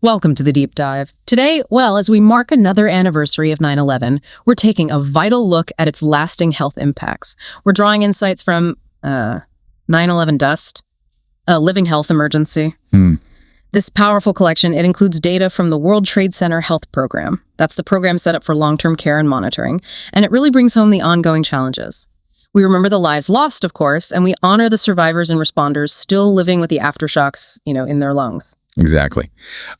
Welcome to the Deep Dive. Today, as we mark another anniversary of 9/11, we're taking a vital look at its lasting health impacts. We're drawing insights from 9/11 dust, a living health emergency. This powerful collection, it includes data from the World Trade Center Health Program. That's the program set up for long-term care and monitoring, and it really brings home the ongoing challenges. We remember the lives lost, of course, and we honor the survivors and responders still living with the aftershocks, in their lungs. Exactly.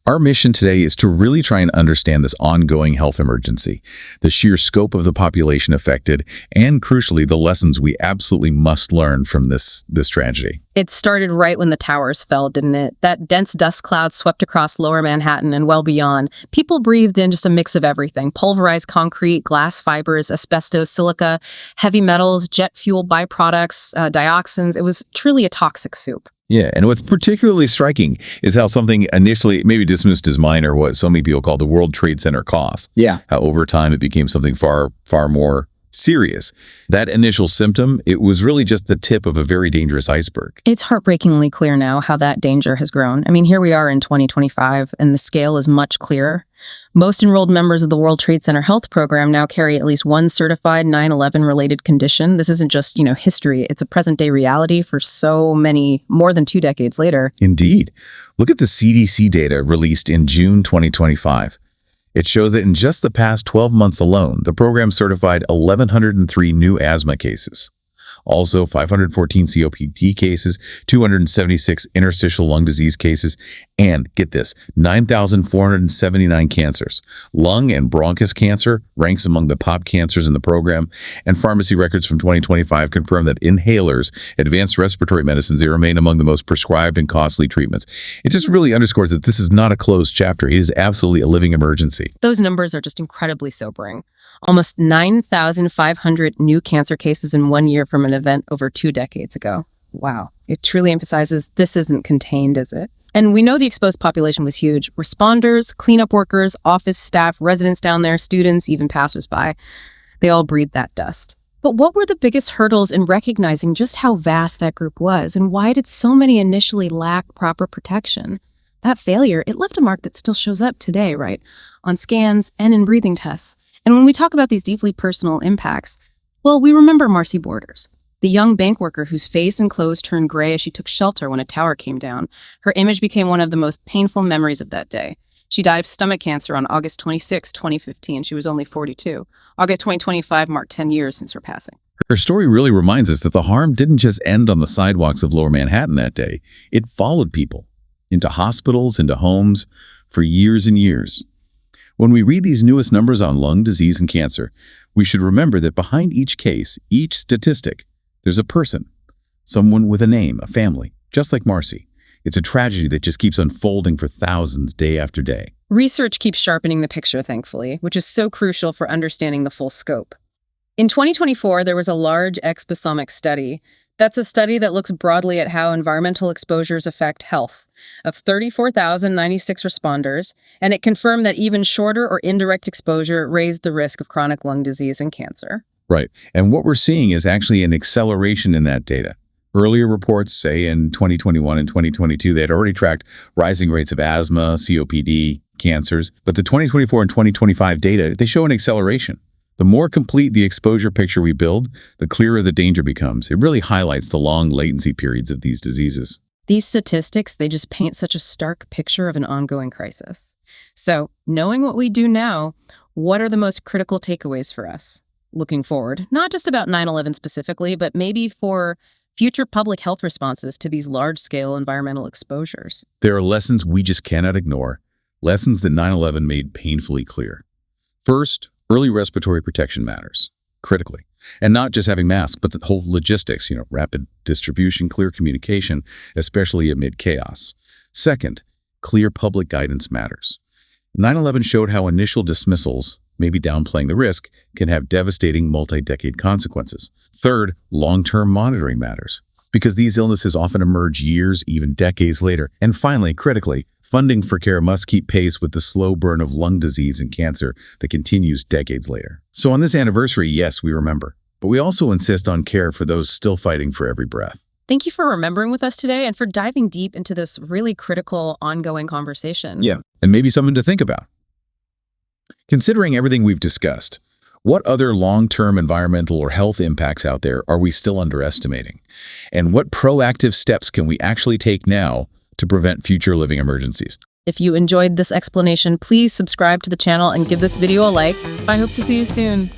Our mission today is to really try and understand this ongoing health emergency, the sheer scope of the population affected, and crucially, the lessons we absolutely must learn from this tragedy. It started right when the towers fell, didn't it? That dense dust cloud swept across lower Manhattan and well beyond. People breathed in just a mix of everything: pulverized concrete, glass fibers, asbestos, silica, heavy metals, jet fuel byproducts, dioxins. It was truly a toxic soup. Yeah, and what's particularly striking is how something initially maybe dismissed as minor, what so many people call the World Trade Center cough. Yeah. How over time it became something far, far more serious. That initial symptom, it was really just the tip of a very dangerous iceberg. It's heartbreakingly clear now how that danger has grown. I mean, here we are in 2025, and the scale is much clearer. Most enrolled members of the World Trade Center Health Program now carry at least one certified 9/11-related condition. This isn't just, history. It's a present-day reality for so many, more than 2 decades later. Indeed. Look at the CDC data released in June 2025. It shows that in just the past 12 months alone, the program certified 1,103 new asthma cases. Also, 514 COPD cases, 276 interstitial lung disease cases, and, get this, 9,479 cancers. Lung and bronchus cancer ranks among the top cancers in the program, and pharmacy records from 2025 confirm that inhalers, advanced respiratory medicines, they remain among the most prescribed and costly treatments. It just really underscores that this is not a closed chapter. It is absolutely a living emergency. Those numbers are just incredibly sobering. Almost 9,500 new cancer cases in 1 year from an event over 2 decades ago. Wow. It truly emphasizes this isn't contained, is it? And we know the exposed population was huge. Responders, cleanup workers, office staff, residents down there, students, even passersby. They all breathed that dust. But what were the biggest hurdles in recognizing just how vast that group was, and why did so many initially lack proper protection? That failure, it left a mark that still shows up today, right? On scans and in breathing tests. And when we talk about these deeply personal impacts, we remember Marcy Borders, the young bank worker whose face and clothes turned gray as she took shelter when a tower came down. Her image became one of the most painful memories of that day. She died of stomach cancer on August 26, 2015. She was only 42. August 2025 marked 10 years since her passing. Her story really reminds us that the harm didn't just end on the sidewalks of lower Manhattan that day. It followed people into hospitals, into homes, for years and years. When we read these newest numbers on lung disease and cancer, we should remember that behind each case, each statistic, there's a person, someone with a name, a family, just like Marcy. It's a tragedy that just keeps unfolding for thousands day after day. Research keeps sharpening the picture, thankfully, which is so crucial for understanding the full scope. In 2024, there was a large exposomic study. That's a study that looks broadly at how environmental exposures affect health of 34,096 responders, and it confirmed that even shorter or indirect exposure raised the risk of chronic lung disease and cancer. Right. And what we're seeing is actually an acceleration in that data. Earlier reports, say in 2021 and 2022, they had already tracked rising rates of asthma, COPD, cancers. But the 2024 and 2025 data, they show an acceleration. The more complete the exposure picture we build, the clearer the danger becomes. It really highlights the long latency periods of these diseases. These statistics, they just paint such a stark picture of an ongoing crisis. So, knowing what we do now, what are the most critical takeaways for us looking forward? Not just about 9/11 specifically, but maybe for future public health responses to these large-scale environmental exposures. There are lessons we just cannot ignore, lessons that 9/11 made painfully clear. First, early respiratory protection matters, critically. And not just having masks, but the whole logistics, rapid distribution, clear communication, especially amid chaos. Second, clear public guidance matters. 9/11 showed how initial dismissals, maybe downplaying the risk, can have devastating multi-decade consequences. Third, long-term monitoring matters, because these illnesses often emerge years, even decades later. And finally, critically, funding for care must keep pace with the slow burn of lung disease and cancer that continues decades later. So on this anniversary, yes, we remember, but we also insist on care for those still fighting for every breath. Thank you for remembering with us today and for diving deep into this really critical, ongoing conversation. Yeah, and maybe something to think about. Considering everything we've discussed, what other long-term environmental or health impacts out there are we still underestimating? And what proactive steps can we actually take now to prevent future living emergencies? If you enjoyed this explanation, please subscribe to the channel and give this video a like. I hope to see you soon.